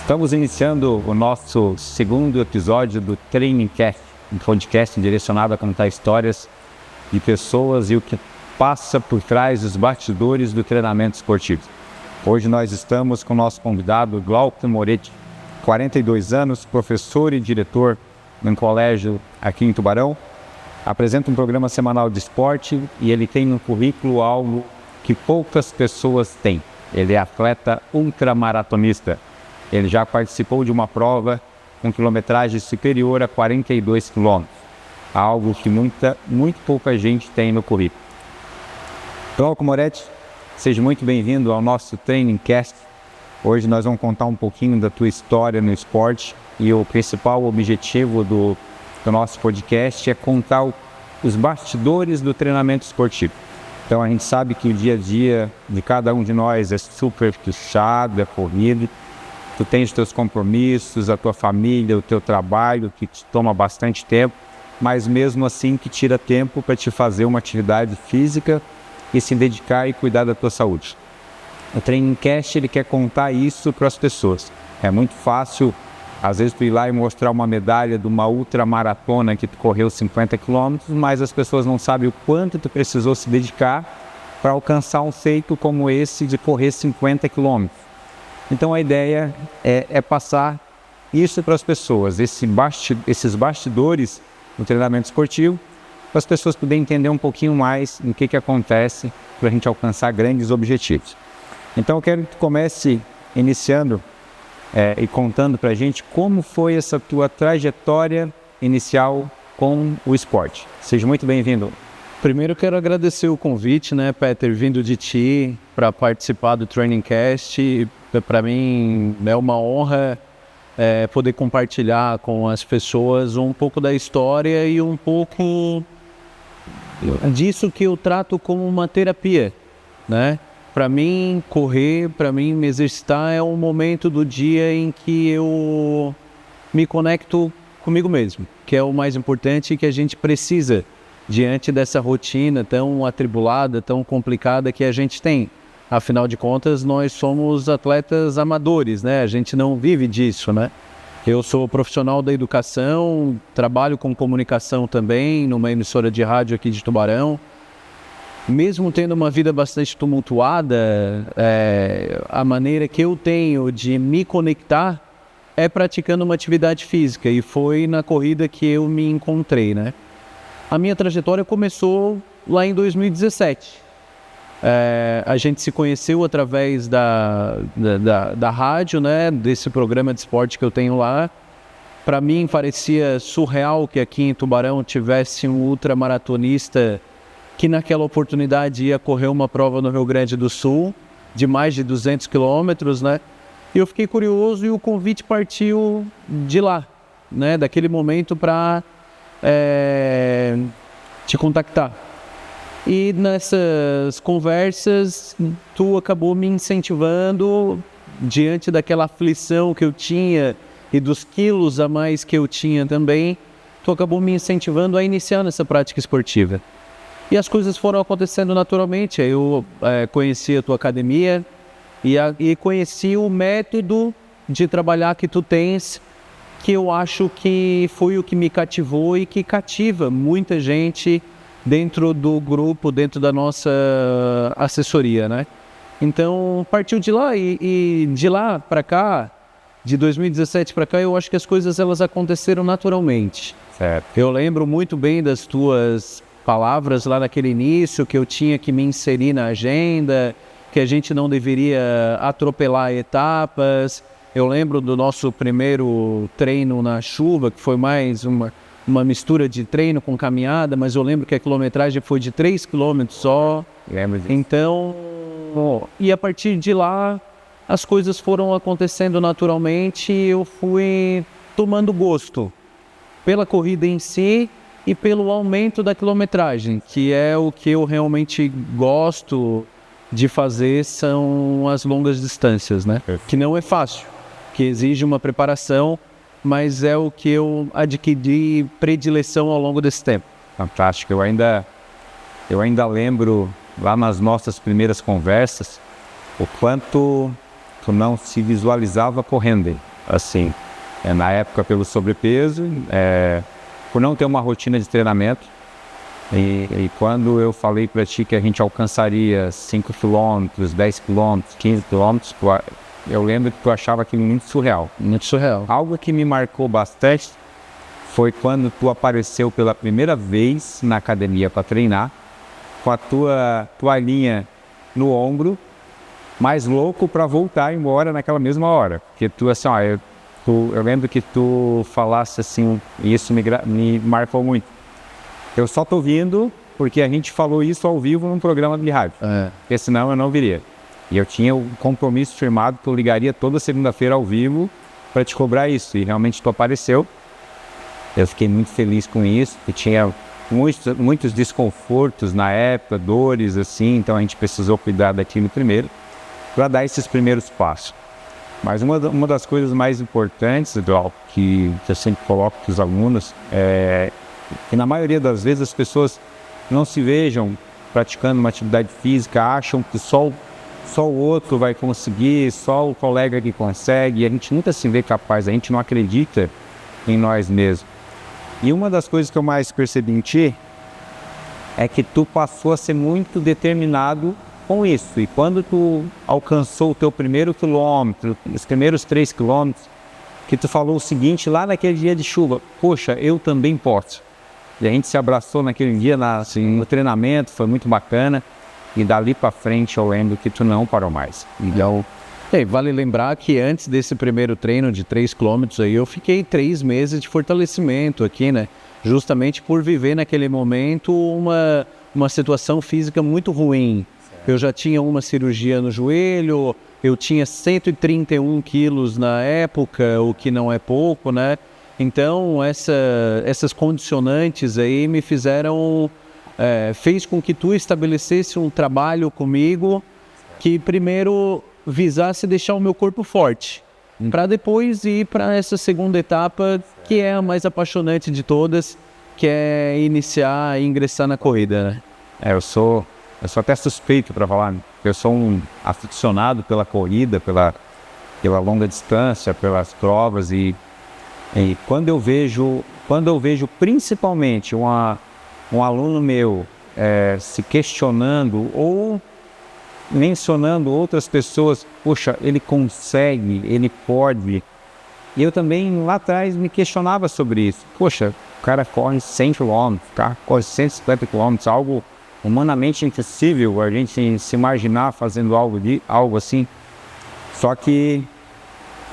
Estamos iniciando o nosso segundo episódio do Training Cast, um podcast direcionado a contar histórias de pessoas e o que passa por trás dos bastidores do treinamento esportivo. Hoje nós estamos com o nosso convidado Glauco Moretti, 42 anos, professor e diretor num colégio aqui em Tubarão. Apresenta um programa semanal de esporte e ele tem no currículo algo que poucas pessoas têm. Ele é atleta ultramaratonista. Ele já participou de uma prova com quilometragem superior a 42 km, algo que muito pouca gente tem no currículo. Glauco Moretti, seja muito bem-vindo ao nosso Training Cast. Hoje nós vamos contar um pouquinho da tua história no esporte e o principal objetivo do nosso podcast é contar os bastidores do treinamento esportivo. Então a gente sabe que o dia a dia de cada um de nós é super puxado, é corrido. Tu tens os teus compromissos, a tua família, o teu trabalho, que te toma bastante tempo, mas mesmo assim que tira tempo para te fazer uma atividade física e se dedicar e cuidar da tua saúde. O Training Cast, ele quer contar isso para as pessoas. É muito fácil, às vezes, tu ir lá e mostrar uma medalha de uma ultramaratona que tu correu 50 km, mas as pessoas não sabem o quanto tu precisou se dedicar para alcançar um feito como esse de correr 50 km. Então a ideia é passar isso para as pessoas, esses bastidores do treinamento esportivo, para as pessoas poderem entender um pouquinho mais o que acontece para a gente alcançar grandes objetivos. Então eu quero que tu comece iniciando e contando para a gente como foi essa tua trajetória inicial com o esporte. Seja muito bem-vindo. Primeiro eu quero agradecer o convite, Peter, vindo de ti para participar do Training Cast. Para mim é uma honra poder compartilhar com as pessoas um pouco da história e um pouco disso que eu trato como uma terapia, Para mim, correr, para mim, me exercitar é um momento do dia em que eu me conecto comigo mesmo, que é o mais importante e que a gente precisa diante dessa rotina tão atribulada, tão complicada que a gente tem. Afinal de contas, nós somos atletas amadores, A gente não vive disso, Eu sou profissional da educação, trabalho com comunicação também, numa emissora de rádio aqui de Tubarão. Mesmo tendo uma vida bastante tumultuada, a maneira que eu tenho de me conectar é praticando uma atividade física. E foi na corrida que eu me encontrei, A minha trajetória começou lá em 2017. A gente se conheceu através da rádio, desse programa de esporte que eu tenho lá. Para mim parecia surreal que aqui em Tubarão tivesse um ultramaratonista que naquela oportunidade ia correr uma prova no Rio Grande do Sul, de mais de 200 quilômetros, E eu fiquei curioso e o convite partiu de lá, daquele momento para te contactar. E nessas conversas, tu acabou me incentivando, diante daquela aflição que eu tinha e dos quilos a mais que eu tinha também, tu acabou me incentivando a iniciar nessa prática esportiva. E as coisas foram acontecendo naturalmente. Eu conheci a tua academia e conheci o método de trabalhar que tu tens, que eu acho que foi o que me cativou e que cativa muita gente dentro do grupo, dentro da nossa assessoria, Então, partiu de lá e de lá para cá, de 2017 para cá, eu acho que as coisas elas aconteceram naturalmente. Certo. Eu lembro muito bem das tuas palavras lá naquele início, que eu tinha que me inserir na agenda, que a gente não deveria atropelar etapas. Eu lembro do nosso primeiro treino na chuva, que foi mais uma mistura de treino com caminhada, mas eu lembro que a quilometragem foi de 3 km só. Lembro disso. Então, e a partir de lá, as coisas foram acontecendo naturalmente e eu fui tomando gosto pela corrida em si e pelo aumento da quilometragem, que é o que eu realmente gosto de fazer, são as longas distâncias, Que não é fácil, que exige uma preparação, mas é o que eu adquiri predileção ao longo desse tempo. Fantástico. Eu ainda lembro, lá nas nossas primeiras conversas, o quanto tu não se visualizava correndo. assim, na época pelo sobrepeso, por não ter uma rotina de treinamento. E quando eu falei para ti que a gente alcançaria 5 km, 10 km, 15 km, eu lembro que tu achava aquilo muito surreal. Muito surreal. Algo que me marcou bastante foi quando tu apareceu pela primeira vez na academia para treinar, com a tua toalhinha no ombro, mais louco para voltar embora naquela mesma hora. Porque tu, assim, ó, eu lembro que tu falasse assim, e isso me marcou muito. Eu só tô vindo porque a gente falou isso ao vivo num programa de rádio. Porque senão eu não viria. E eu tinha um compromisso firmado que eu ligaria toda segunda-feira ao vivo para te cobrar isso. E realmente tu apareceu. Eu fiquei muito feliz com isso. Eu tinha muitos desconfortos na época, dores assim. Então a gente precisou cuidar daquilo primeiro para dar esses primeiros passos. Mas uma das coisas mais importantes, Eduardo, que eu sempre coloco para os alunos, é que na maioria das vezes as pessoas não se vejam praticando uma atividade física, acham que só o outro vai conseguir, só o colega que consegue, e a gente nunca se vê capaz, a gente não acredita em nós mesmos. E uma das coisas que eu mais percebi em ti é que tu passou a ser muito determinado com isso. E quando tu alcançou o teu primeiro quilômetro, os primeiros 3 quilômetros, que tu falou o seguinte lá naquele dia de chuva: poxa, eu também posso. E a gente se abraçou naquele dia no treinamento, foi muito bacana. E dali para frente eu lembro que tu não parou mais. Então, vale lembrar que antes desse primeiro treino de 3 km aí, eu fiquei 3 meses de fortalecimento aqui, né? Justamente por viver naquele momento uma situação física muito ruim. Eu já tinha uma cirurgia no joelho, eu tinha 131 quilos na época, o que não é pouco, né? Então, essas condicionantes aí me fizeram... fez com que tu estabelecesse um trabalho comigo que primeiro visasse deixar o meu corpo forte, para depois ir para essa segunda etapa, que é a mais apaixonante de todas, que é iniciar e ingressar na corrida, né? Eu sou até suspeito para falar. Eu sou um aficionado pela corrida, pela longa distância, pelas provas, e quando eu vejo principalmente um aluno meu se questionando ou mencionando outras pessoas, poxa, ele consegue, ele pode. E eu também lá atrás me questionava sobre isso. Poxa, o cara corre 100 km, o cara corre 150 km, algo humanamente impossível a gente se imaginar fazendo algo assim. Só que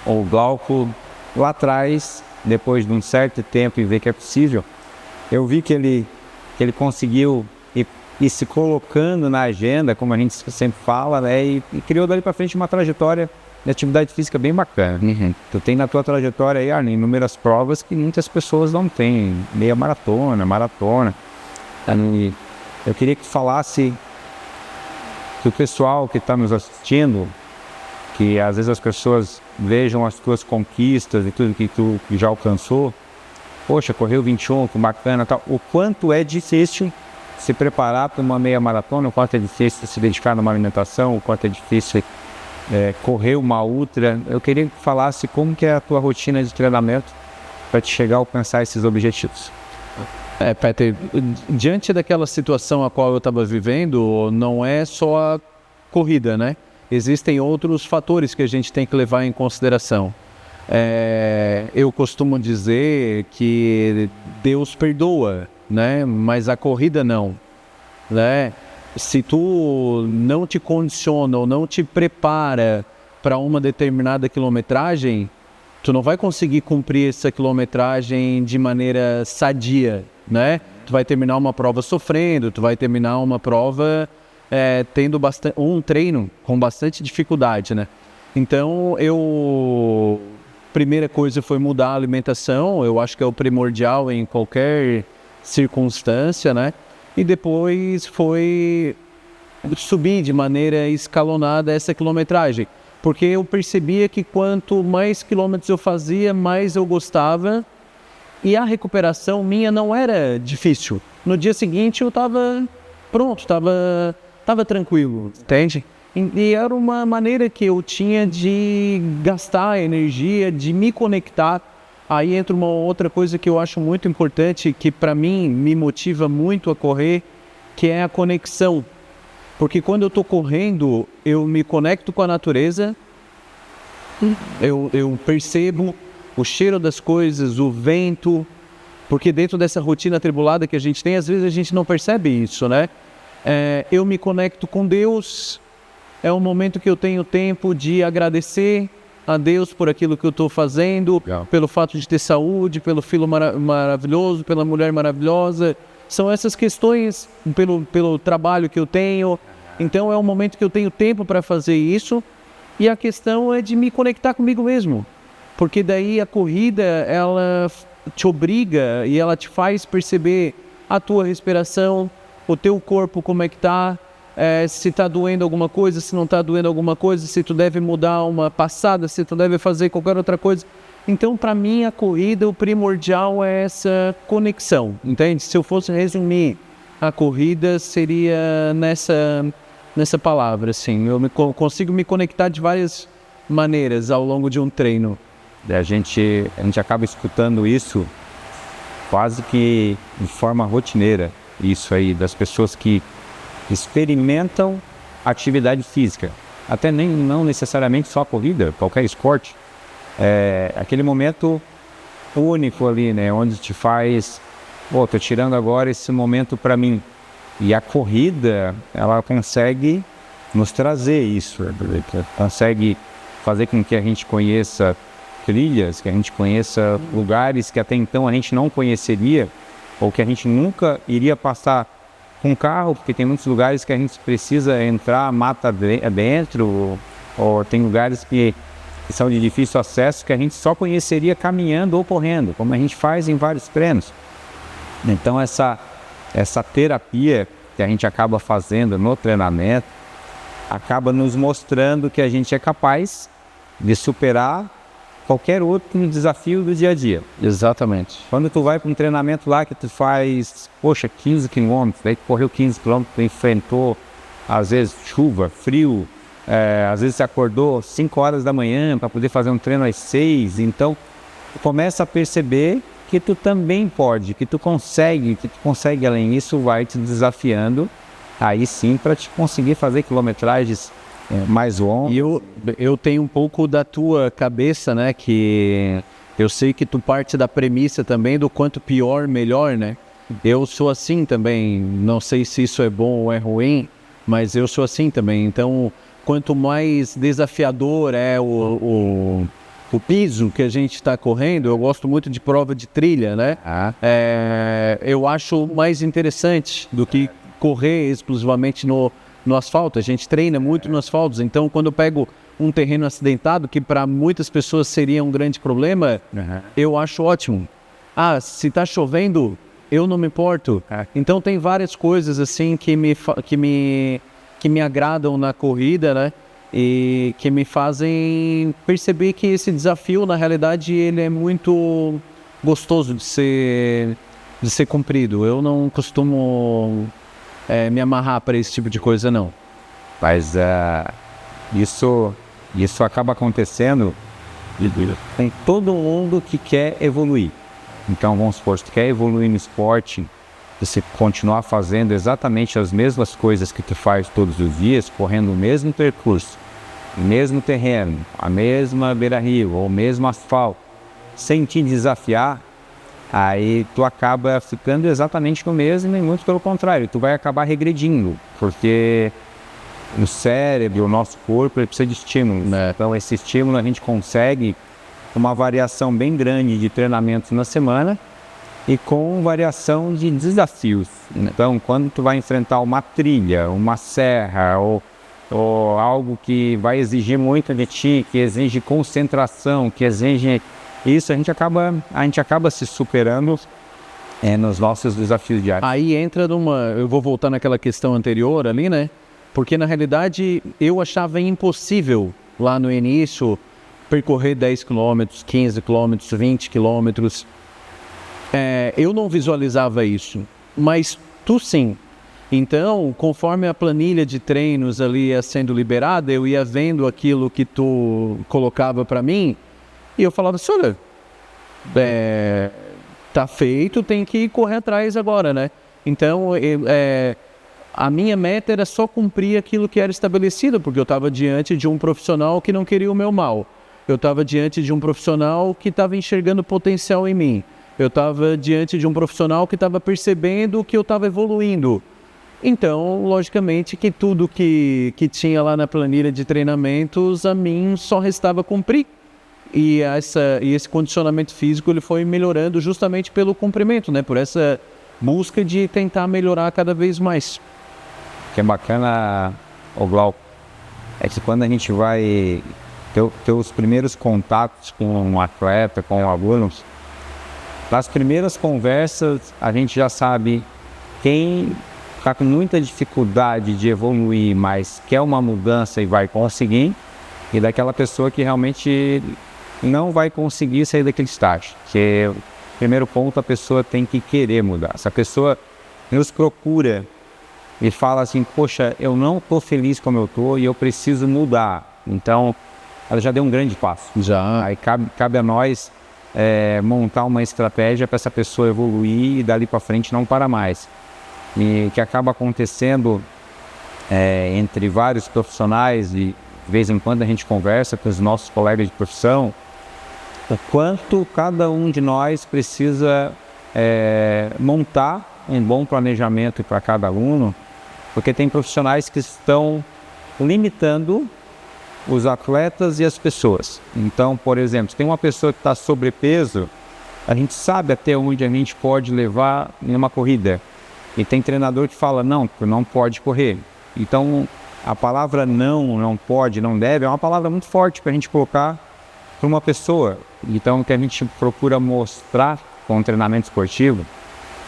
o Glauco lá atrás, depois de um certo tempo e ver que é possível, eu vi que ele conseguiu ir se colocando na agenda, como a gente sempre fala, né? E criou dali para frente uma trajetória de atividade física bem bacana. Tu tem na tua trajetória aí, Arne, inúmeras provas que muitas pessoas não têm, meia maratona. E eu queria que falasse que o pessoal que está nos assistindo, que às vezes as pessoas vejam as tuas conquistas e tudo que tu já alcançou, poxa, correu 21, que bacana, tal. O quanto é difícil se preparar para uma meia maratona, o quanto é difícil se dedicar numa alimentação, o quanto é difícil correr uma ultra. Eu queria que falasse como que é a tua rotina de treinamento para te chegar a alcançar esses objetivos. Peter, diante daquela situação a qual eu estava vivendo, não é só a corrida, né? Existem outros fatores que a gente tem que levar em consideração. Eu costumo dizer que Deus perdoa, né? Mas a corrida não, né? Se tu não te condiciona ou não te prepara para uma determinada quilometragem, tu não vai conseguir cumprir essa quilometragem de maneira sadia, né? Tu vai terminar uma prova sofrendo, tu vai terminar uma prova tendo um treino com bastante dificuldade, né? Então, primeira coisa foi mudar a alimentação, eu acho que é o primordial em qualquer circunstância, né? E depois foi subir de maneira escalonada essa quilometragem, porque eu percebia que quanto mais quilômetros eu fazia, mais eu gostava, e a recuperação minha não era difícil. No dia seguinte eu estava pronto, estava tranquilo, entende? E era uma maneira que eu tinha de gastar energia, de me conectar. Aí entra uma outra coisa que eu acho muito importante, que para mim me motiva muito a correr, que é a conexão. Porque quando eu estou correndo, eu me conecto com a natureza, eu percebo o cheiro das coisas, o vento, porque dentro dessa rotina atribulada que a gente tem, às vezes a gente não percebe isso, né? Eu me conecto com Deus, é um momento que eu tenho tempo de agradecer a Deus por aquilo que eu estou fazendo, pelo fato de ter saúde, pelo filho maravilhoso, pela mulher maravilhosa. São essas questões, pelo trabalho que eu tenho. Então é um momento que eu tenho tempo para fazer isso. E a questão é de me conectar comigo mesmo. Porque daí a corrida, ela te obriga e ela te faz perceber a tua respiração, o teu corpo como é que está. Se está doendo alguma coisa, se não está doendo alguma coisa, se tu deve mudar uma passada, se tu deve fazer qualquer outra coisa. Então, para mim, a corrida, o primordial é essa conexão, entende? Se eu fosse resumir a corrida, seria nessa palavra, assim. Eu consigo me conectar de várias maneiras ao longo de um treino. A gente acaba escutando isso quase que de forma rotineira, isso aí, das pessoas que experimentam atividade física, até não necessariamente só a corrida, qualquer esporte, aquele momento único ali, né, onde te faz, tô tirando agora esse momento para mim, e a corrida, ela consegue nos trazer isso, consegue fazer com que a gente conheça trilhas, que a gente conheça lugares que até então a gente não conheceria, ou que a gente nunca iria passar com carro, porque tem muitos lugares que a gente precisa entrar mata dentro, ou tem lugares que são de difícil acesso que a gente só conheceria caminhando ou correndo, como a gente faz em vários treinos. Então essa terapia que a gente acaba fazendo no treinamento acaba nos mostrando que a gente é capaz de superar qualquer outro desafio do dia a dia. Exatamente. Quando tu vai para um treinamento lá que tu faz, 15 quilômetros, daí tu correu 15 quilômetros, tu enfrentou, às vezes, chuva, frio, às vezes você acordou 5 horas da manhã para poder fazer um treino às 6, então tu começa a perceber que tu também pode, que tu consegue além disso, vai te desafiando, aí sim, para te conseguir fazer quilometragens mais longas. E eu tenho um pouco da tua cabeça, né, que eu sei que tu parte da premissa também do quanto pior, melhor, né? Eu sou assim também, não sei se isso é bom ou é ruim, mas eu sou assim também. Então, quanto mais desafiador é o piso que a gente está correndo, eu gosto muito de prova de trilha, né? Eu acho mais interessante do que correr exclusivamente no asfalto. A gente treina muito no asfalto, então quando eu pego um terreno acidentado, que para muitas pessoas seria um grande problema, eu acho ótimo. Se está chovendo, eu não me importo. Então tem várias coisas assim que me agradam na corrida, né? E que me fazem perceber que esse desafio, na realidade, ele é muito gostoso de ser cumprido. Eu não costumo me amarrar para esse tipo de coisa, não. Mas isso acaba acontecendo com todo mundo que quer evoluir. Então, vamos supor, se tu quer evoluir no esporte, você continuar fazendo exatamente as mesmas coisas que tu faz todos os dias, correndo o mesmo percurso, o mesmo terreno, a mesma beira-rio, ou o mesmo asfalto, sem te desafiar, aí tu acaba ficando exatamente no mesmo, e muito pelo contrário, tu vai acabar regredindo, porque o cérebro, o nosso corpo, ele precisa de estímulo, né? Então esse estímulo a gente consegue com uma variação bem grande de treinamentos na semana e com variação de desafios. Então quando tu vai enfrentar uma trilha, uma serra ou algo que vai exigir muito de ti, que exige concentração, que exige isso, a gente acaba se superando nos nossos desafios diários. Aí entra eu vou voltar naquela questão anterior ali, né? Porque na realidade eu achava impossível lá no início percorrer 10 km, 15 km, 20 km. Eu não visualizava isso, mas tu sim. Então, conforme a planilha de treinos ali ia sendo liberada, eu ia vendo aquilo que tu colocava para mim e eu falava assim, olha, tá feito, tem que correr atrás agora, né? Então, a minha meta era só cumprir aquilo que era estabelecido, porque eu estava diante de um profissional que não queria o meu mal. Eu estava diante de um profissional que estava enxergando potencial em mim. Eu estava diante de um profissional que estava percebendo que eu estava evoluindo. Então, logicamente, que tudo que tinha lá na planilha de treinamentos, a mim só restava cumprir. E esse condicionamento físico ele foi melhorando justamente pelo cumprimento, né? Por essa busca de tentar melhorar cada vez mais. O que é bacana, Glauco, é que quando a gente vai ter os primeiros contatos com um atleta, com alunos, nas primeiras conversas a gente já sabe quem está com muita dificuldade de evoluir, mas quer uma mudança e vai conseguir, e daquela pessoa que realmente não vai conseguir sair daquele estágio. Que o primeiro ponto, a pessoa tem que querer mudar. Se a pessoa nos procura e fala assim, poxa, eu não estou feliz como eu estou e eu preciso mudar, então ela já deu um grande passo. Já. Aí cabe a nós montar uma estratégia para essa pessoa evoluir e dali para frente não para mais. E o que acaba acontecendo entre vários profissionais, e de vez em quando a gente conversa com os nossos colegas de profissão, o quanto cada um de nós precisa montar um bom planejamento para cada aluno, porque tem profissionais que estão limitando os atletas e as pessoas. Então, por exemplo, se tem uma pessoa que está sobrepeso, a gente sabe até onde a gente pode levar em uma corrida. E tem treinador que fala, não pode correr. Então, a palavra não pode, não deve, é uma palavra muito forte para a gente colocar para uma pessoa. Então, o que a gente procura mostrar com o treinamento esportivo,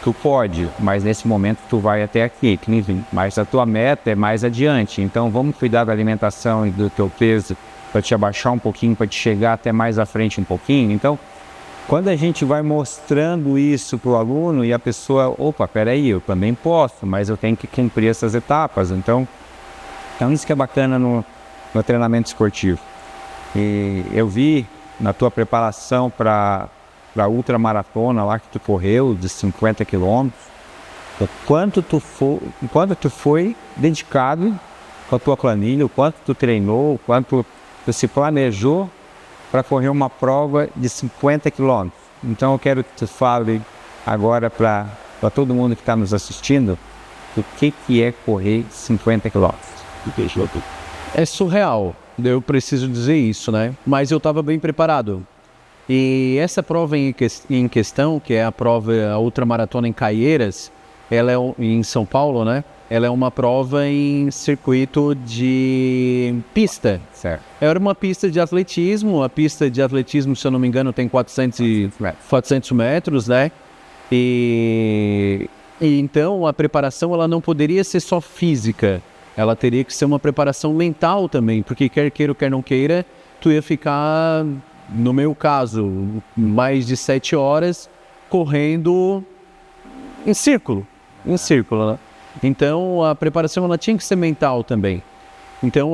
tu pode, mas nesse momento tu vai até aqui, mas a tua meta é mais adiante. Então, vamos cuidar da alimentação e do teu peso para te abaixar um pouquinho, para te chegar até mais à frente um pouquinho. Então, quando a gente vai mostrando isso para o aluno e a pessoa, opa, peraí, eu também posso, mas eu tenho que cumprir essas etapas. Então isso que é bacana no treinamento esportivo. E eu vi na tua preparação para a ultramaratona lá que tu correu, de 50 quilômetros, o quanto tu foi dedicado com a tua planilha, o quanto tu treinou, o quanto tu se planejou para correr uma prova de 50 quilômetros. Então eu quero que tu fale agora para todo mundo que está nos assistindo o que é correr 50 quilômetros. É surreal, eu preciso dizer isso, né? Mas eu estava bem preparado. E essa prova em questão, que é a ultramaratona em Caieiras, ela é em São Paulo, né? Ela é uma prova em circuito de pista. Certo. Era uma pista de atletismo. A pista de atletismo, se eu não me engano, tem 400 metros, né? E então a preparação ela não poderia ser só física. Ela teria que ser uma preparação mental também, porque quer queira ou quer não queira, tu ia ficar, no meu caso, mais de 7 horas correndo em círculo, né? Então, a preparação ela tinha que ser mental também. Então,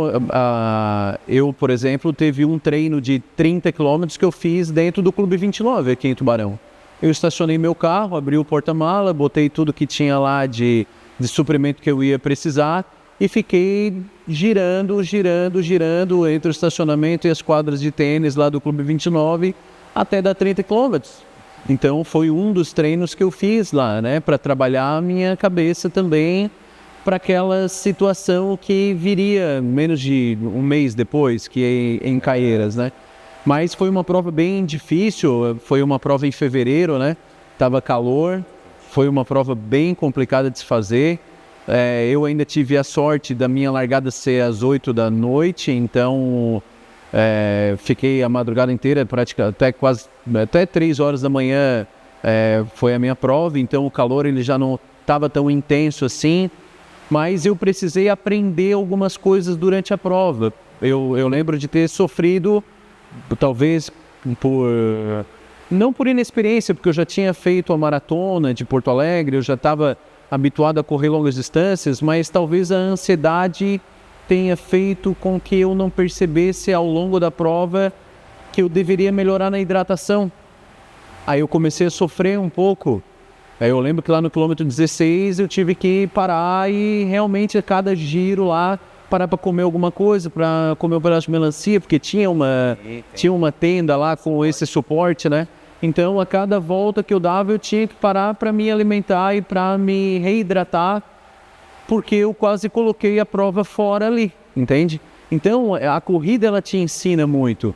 eu, por exemplo, teve um treino de 30 quilômetros que eu fiz dentro do Clube 29, aqui em Tubarão. Eu estacionei meu carro, abri o porta-mala, botei tudo que tinha lá de suprimento que eu ia precisar e fiquei girando entre o estacionamento e as quadras de tênis lá do Clube 29 até dar 30 quilômetros. Então foi um dos treinos que eu fiz lá, né, para trabalhar a minha cabeça também para aquela situação que viria menos de um mês depois, que é em Caieiras, né. Mas foi uma prova bem difícil, foi uma prova em fevereiro, né, tava calor, foi uma prova bem complicada de se fazer. Eu ainda tive a sorte da minha largada ser às 8 da noite, então fiquei a madrugada inteira, até 3 horas da manhã foi a minha prova, então o calor ele já não estava tão intenso assim, mas eu precisei aprender algumas coisas durante a prova. Eu lembro de ter sofrido, talvez não por inexperiência, porque eu já tinha feito a maratona de Porto Alegre, eu já estava habituado a correr longas distâncias, mas talvez a ansiedade tenha feito com que eu não percebesse ao longo da prova que eu deveria melhorar na hidratação. Aí eu comecei a sofrer um pouco. Aí eu lembro que lá no quilômetro 16 eu tive que parar e realmente a cada giro lá parar para comer alguma coisa, para comer um pedaço de melancia, porque tinha uma tenda lá com esse suporte, né? Então a cada volta que eu dava eu tinha que parar para me alimentar e para me reidratar, porque eu quase coloquei a prova fora ali, entende? Então a corrida ela te ensina muito.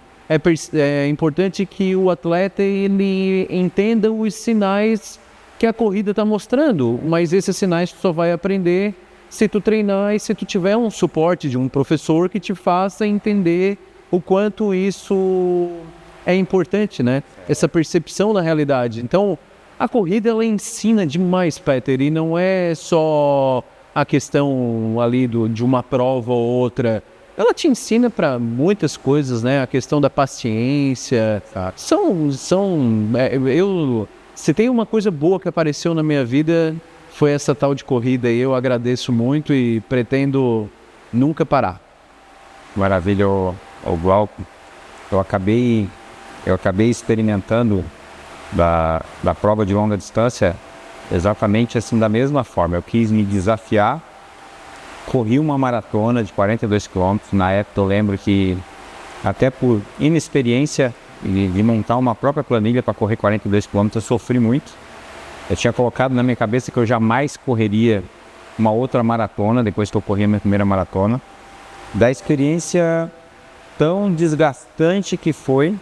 É importante que o atleta ele entenda os sinais que a corrida está mostrando, mas esses sinais tu só vai aprender se tu treinar e se tu tiver um suporte de um professor que te faça entender o quanto isso é importante, né? Essa percepção da realidade. Então, a corrida ela ensina demais, Peter, e não é só a questão ali de uma prova ou outra. Ela te ensina para muitas coisas, né? A questão da paciência. Se tem uma coisa boa que apareceu na minha vida, foi essa tal de corrida e eu agradeço muito e pretendo nunca parar. Maravilha, o Glauco. Eu acabei experimentando da prova de longa distância exatamente assim, da mesma forma. Eu quis me desafiar, corri uma maratona de 42 km. Na época eu lembro que, até por inexperiência de montar uma própria planilha para correr 42 km, eu sofri muito. Eu tinha colocado na minha cabeça que eu jamais correria uma outra maratona depois que eu corri a minha primeira maratona. Da experiência tão desgastante que foi,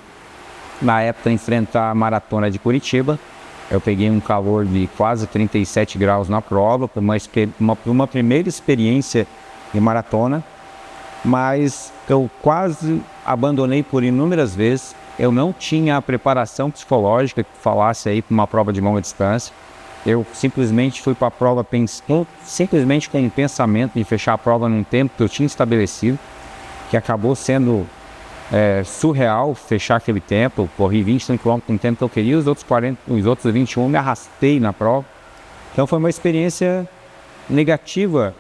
na época, enfrentar a maratona de Curitiba. Eu peguei um calor de quase 37 graus na prova, por uma primeira experiência de maratona, mas eu quase abandonei por inúmeras vezes. Eu não tinha a preparação psicológica que falasse aí para uma prova de longa distância. Eu simplesmente fui para a prova simplesmente com o pensamento de fechar a prova num tempo que eu tinha estabelecido, que acabou sendo surreal fechar aquele tempo. Eu corri 25 km no tempo que eu queria, os outros 21 me arrastei na prova. Então foi uma experiência negativa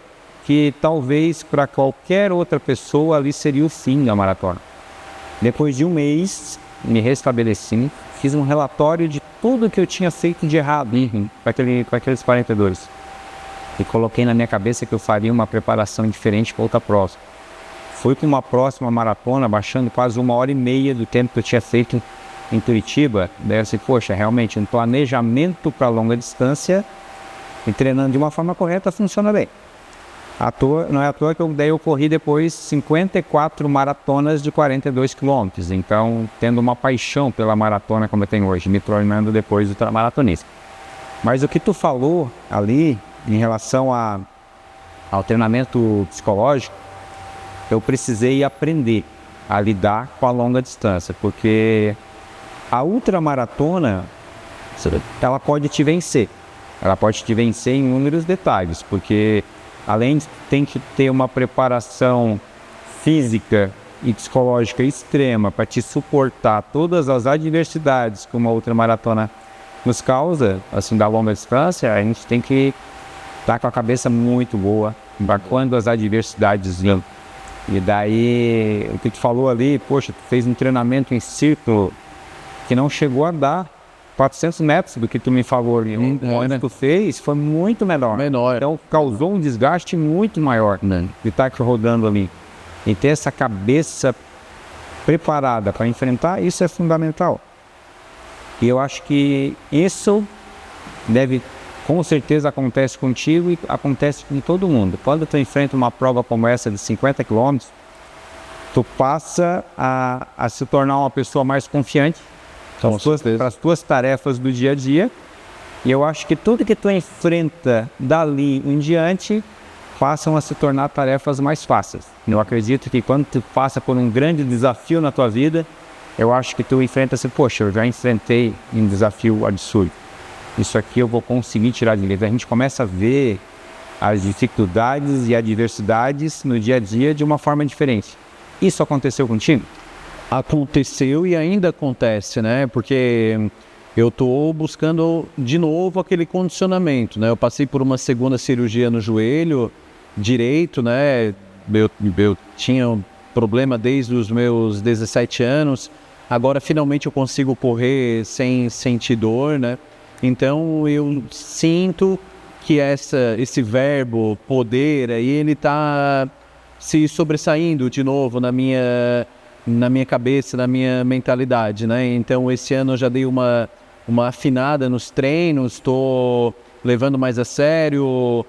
que talvez para qualquer outra pessoa ali seria o fim da maratona. Depois de um mês, me restabeleci, fiz um relatório de tudo que eu tinha feito de errado com aqueles 42. E coloquei na minha cabeça que eu faria uma preparação diferente para outra prova. Fui para uma próxima maratona, baixando quase 1h30 do tempo que eu tinha feito em Curitiba. Daí eu disse, poxa, realmente um planejamento para longa distância e treinando de uma forma correta funciona bem. Não é à toa que eu corri depois 54 maratonas de 42 km. Então, tendo uma paixão pela maratona como eu tenho hoje, me tornando depois ultramaratonista. Mas o que tu falou ali, em relação ao treinamento psicológico, eu precisei aprender a lidar com a longa distância, porque a ultramaratona, ela pode te vencer. Ela pode te vencer em inúmeros detalhes, porque além de ter que ter uma preparação física e psicológica extrema para te suportar todas as adversidades que uma ultramaratona nos causa, assim, da longa distância, a gente tem que estar com a cabeça muito boa para quando as adversidades vêm. E daí, o que tu falou ali, poxa, tu fez um treinamento em círculo que não chegou a dar 400 metros do que tu me falou ali. Onde tu fez foi muito menor. Então causou um desgaste muito maior de estar rodando ali. E ter essa cabeça preparada para enfrentar, isso é fundamental. E eu acho que isso com certeza acontece contigo e acontece com todo mundo. Quando tu enfrenta uma prova como essa de 50 km, tu passa a se tornar uma pessoa mais confiante para as tuas tarefas do dia a dia. E eu acho que tudo que tu enfrenta dali em diante passam a se tornar tarefas mais fáceis. Eu acredito que quando tu passa por um grande desafio na tua vida, eu acho que tu enfrenta assim, poxa, eu já enfrentei um desafio absurdo. Isso aqui eu vou conseguir tirar de letra. A gente começa a ver as dificuldades e adversidades no dia a dia de uma forma diferente. Isso aconteceu contigo? Aconteceu e ainda acontece, né? Porque eu estou buscando de novo aquele condicionamento, né? Eu passei por uma segunda cirurgia no joelho direito, né? Eu tinha um problema desde os meus 17 anos. Agora, finalmente, eu consigo correr sem sentir dor, né? Então, eu sinto que esse verbo poder aí, ele está se sobressaindo de novo na minha cabeça, na minha mentalidade, né? Então, esse ano eu já dei uma afinada nos treinos, estou levando mais a sério,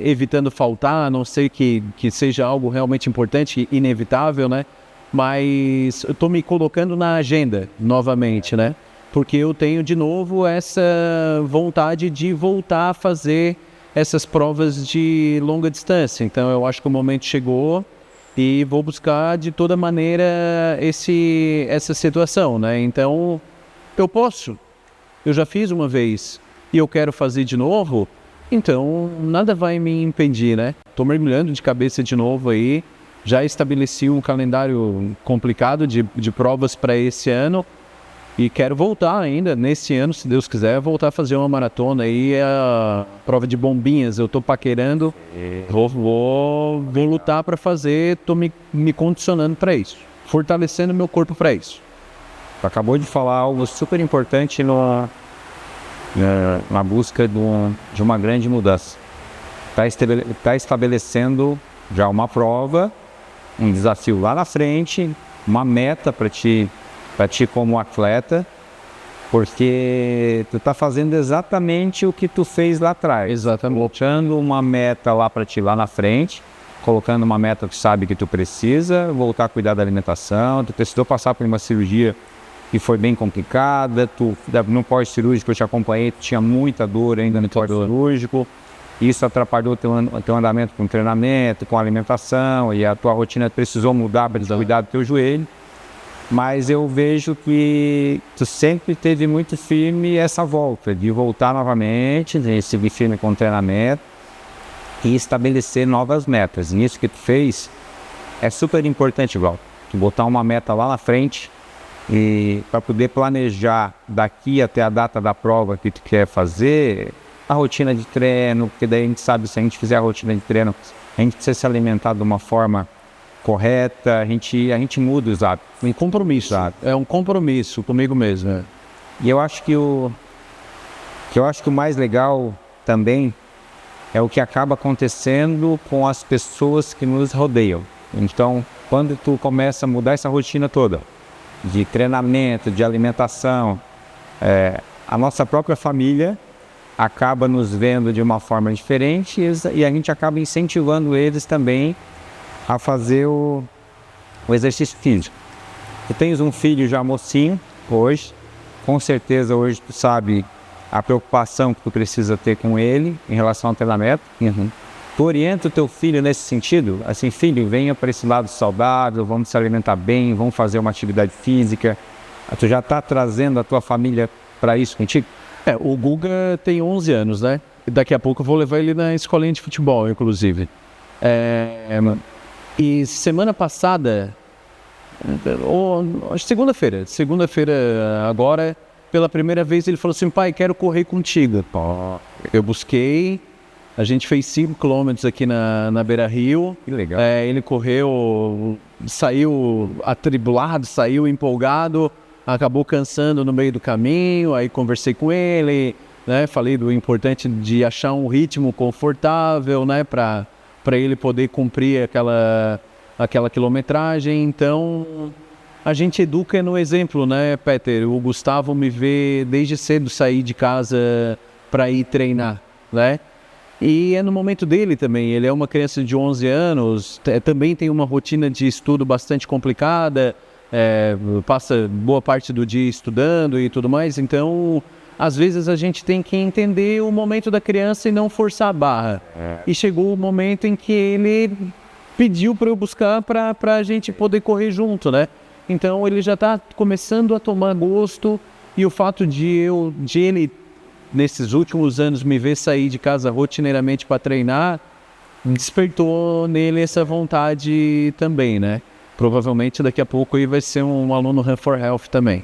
evitando faltar, a não ser que seja algo realmente importante e inevitável, né? Mas eu estou me colocando na agenda novamente, né? Porque eu tenho de novo essa vontade de voltar a fazer essas provas de longa distância. Então eu acho que o momento chegou e vou buscar de toda maneira essa situação, né? Então eu já fiz uma vez e eu quero fazer de novo, então nada vai me impedir, né? Estou mergulhando de cabeça de novo aí, já estabeleci um calendário complicado de provas para esse ano e quero voltar ainda nesse ano, se Deus quiser, voltar a fazer uma maratona aí, a prova de Bombinhas. Eu estou paquerando, vou lutar para fazer, estou me condicionando para isso, fortalecendo meu corpo para isso. Tu acabou de falar algo super importante na busca de uma grande mudança. Tá estabelecendo já uma prova, um desafio lá na frente, uma meta para ti como atleta, porque tu tá fazendo exatamente o que tu fez lá atrás. Exatamente. Colocando uma meta lá para ti lá na frente, colocando uma meta que tu sabe que tu precisa, voltar a cuidar da alimentação, tu precisou passar por uma cirurgia que foi bem complicada, no pós-cirúrgico eu te acompanhei, tu tinha muita dor ainda no pós-cirúrgico, isso atrapalhou teu andamento com treinamento, com alimentação, e a tua rotina precisou mudar para cuidar do teu joelho, mas eu vejo que tu sempre teve muito firme essa volta, de voltar novamente, de seguir firme com o treinamento e estabelecer novas metas. E isso que tu fez é super importante, igual, tu botar uma meta lá na frente, e para poder planejar daqui até a data da prova que tu quer fazer, a rotina de treino, porque daí a gente sabe, se a gente fizer a rotina de treino, a gente precisa se alimentar de uma forma correta, a gente muda os hábitos. Um compromisso, é um compromisso comigo mesmo. É. E eu acho que o mais legal também é o que acaba acontecendo com as pessoas que nos rodeiam. Então, quando tu começa a mudar essa rotina toda, de treinamento, de alimentação, a nossa própria família acaba nos vendo de uma forma diferente e a gente acaba incentivando eles também a fazer o exercício físico. Tu tens um filho já mocinho hoje, com certeza hoje tu sabe a preocupação que tu precisa ter com ele em relação ao treinamento. Tu orienta o teu filho nesse sentido? Assim, filho, venha para esse lado saudável, vamos se alimentar bem, vamos fazer uma atividade física. Tu já está trazendo a tua família para isso contigo? O Guga tem 11 anos, né? E daqui a pouco eu vou levar ele na escolinha de futebol, inclusive. E semana passada, segunda-feira agora, pela primeira vez ele falou assim, pai, quero correr contigo. Eu busquei... A gente fez 5 km aqui na Beira Rio. Que legal. Ele correu, saiu atribulado, saiu empolgado, acabou cansando no meio do caminho. Aí conversei com ele, né? Falei do importante de achar um ritmo confortável, né? Para ele poder cumprir aquela quilometragem. Então, a gente educa no exemplo, né, Peter? O Gustavo me vê desde cedo sair de casa para ir treinar, né? E é no momento dele também, ele é uma criança de 11 anos, também tem uma rotina de estudo bastante complicada, passa boa parte do dia estudando e tudo mais, então às vezes a gente tem que entender o momento da criança e não forçar a barra. E chegou o momento em que ele pediu para eu buscar para a gente poder correr junto, né? Então ele já está começando a tomar gosto e o fato de ele nesses últimos anos me ver sair de casa rotineiramente para treinar, despertou nele essa vontade também, né? Provavelmente daqui a pouco ele vai ser um aluno Run for Health também.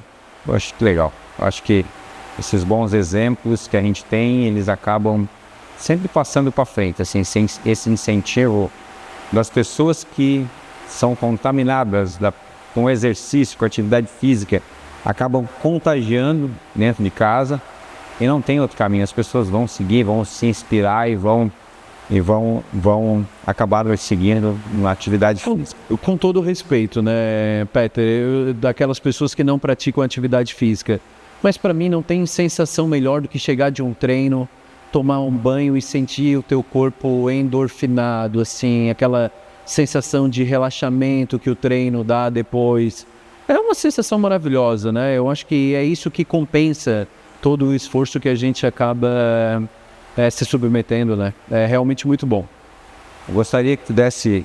Eu acho legal. Eu acho que esses bons exemplos que a gente tem, eles acabam sempre passando para frente, assim, sem esse incentivo das pessoas que são contaminadas com o exercício, com a atividade física, acabam contagiando dentro de casa e não tem outro caminho. As pessoas vão seguir, vão se inspirar e vão acabar seguindo na atividade física. Com todo respeito, né, Peter, daquelas pessoas que não praticam atividade física, mas para mim não tem sensação melhor do que chegar de um treino, tomar um banho e sentir o teu corpo endorfinado, assim, aquela sensação de relaxamento que o treino dá depois. É uma sensação maravilhosa, né? Eu acho que é isso que compensa todo o esforço que a gente acaba se submetendo, né? É realmente muito bom. Eu gostaria que tu desse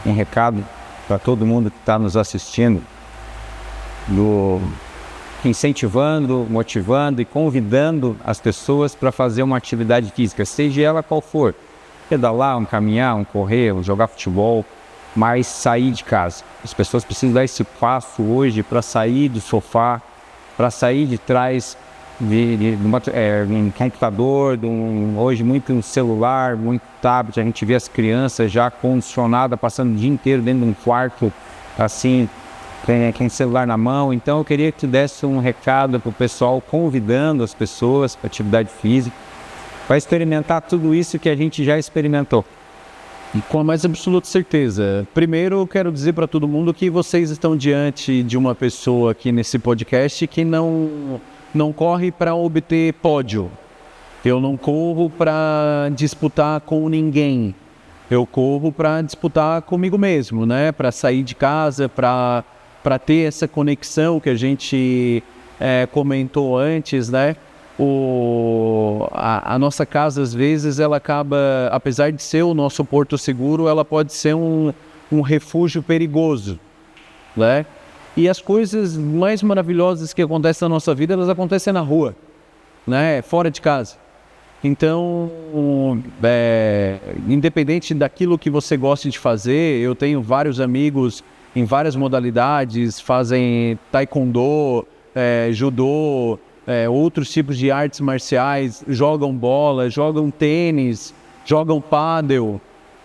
um recado para todo mundo que está nos assistindo, incentivando, motivando e convidando as pessoas para fazer uma atividade física, seja ela qual for. Pedalar, caminhar, correr, jogar futebol, mas sair de casa. As pessoas precisam dar esse passo hoje para sair do sofá, para sair de trás de um computador, hoje muito um celular, muito tablet. A gente vê as crianças já condicionadas, passando o dia inteiro dentro de um quarto, assim, com celular na mão. Então eu queria que tu desse um recado para o pessoal, convidando as pessoas para atividade física, para experimentar tudo isso que a gente já experimentou. E com a mais absoluta certeza. Primeiro, eu quero dizer para todo mundo que vocês estão diante de uma pessoa aqui nesse podcast que não corre para obter pódio. Eu não corro para disputar com ninguém. Eu corro para disputar comigo mesmo, né? Para sair de casa, para ter essa conexão que a gente comentou antes, né? A nossa casa, às vezes, ela acaba, apesar de ser o nosso porto seguro, ela pode ser um refúgio perigoso, né? E as coisas mais maravilhosas que acontecem na nossa vida, elas acontecem na rua, né? Fora de casa. Então, independente daquilo que você goste de fazer, eu tenho vários amigos em várias modalidades, fazem taekwondo, judô, outros tipos de artes marciais, jogam bola, jogam tênis, jogam pádel.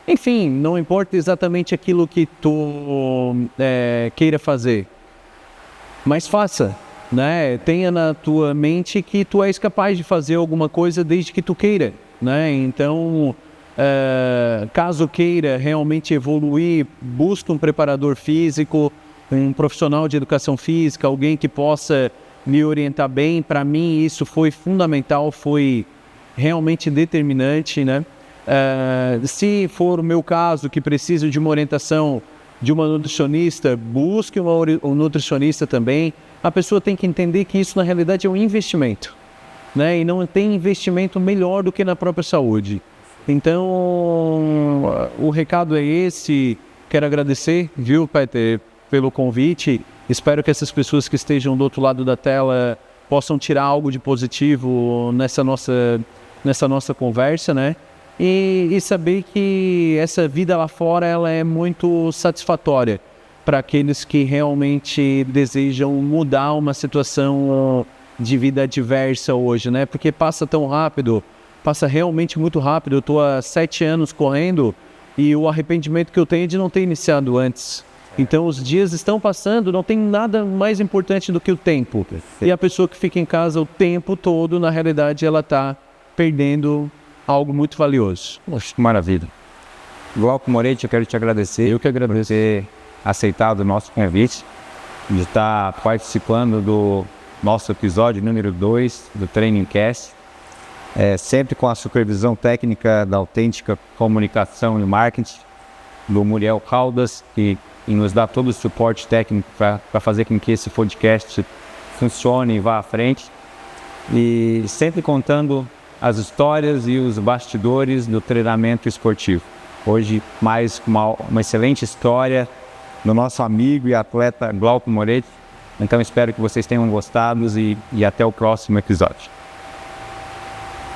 Enfim, não importa exatamente aquilo que tu queira fazer, mas faça, né? Tenha na tua mente que tu és capaz de fazer alguma coisa desde que tu queira, né? Então, caso queira realmente evoluir, busque um preparador físico, um profissional de educação física, alguém que possa me orientar bem. Para mim isso foi fundamental, foi realmente determinante, né? Se for o meu caso, que preciso de uma orientação de uma nutricionista, busque um nutricionista também. A pessoa tem que entender que isso na realidade é um investimento, né? E não tem investimento melhor do que na própria saúde. Então, o recado é esse. Quero agradecer, viu, Peter, pelo convite. Espero que essas pessoas que estejam do outro lado da tela possam tirar algo de positivo nessa nossa conversa, né? E saber que essa vida lá fora, ela é muito satisfatória para aqueles que realmente desejam mudar uma situação de vida adversa hoje, né? Porque passa tão rápido, passa realmente muito rápido. Eu estou há 7 anos correndo e o arrependimento que eu tenho é de não ter iniciado antes. Então os dias estão passando, não tem nada mais importante do que o tempo. E a pessoa que fica em casa o tempo todo, na realidade, ela está perdendo algo muito valioso. Poxa, que maravilha. Glauco Moretti, eu quero te agradecer. Eu que agradeço. Por ter aceitado o nosso convite, de estar participando do nosso episódio número 2 do Training Cast. Sempre com a supervisão técnica da Autêntica Comunicação e Marketing, do Muriel Caldas, que nos dá todo o suporte técnico para fazer com que esse podcast funcione e vá à frente. E sempre contando as histórias e os bastidores do treinamento esportivo. Hoje, mais uma excelente história do nosso amigo e atleta Glauco Moretti. Então, espero que vocês tenham gostado e até o próximo episódio.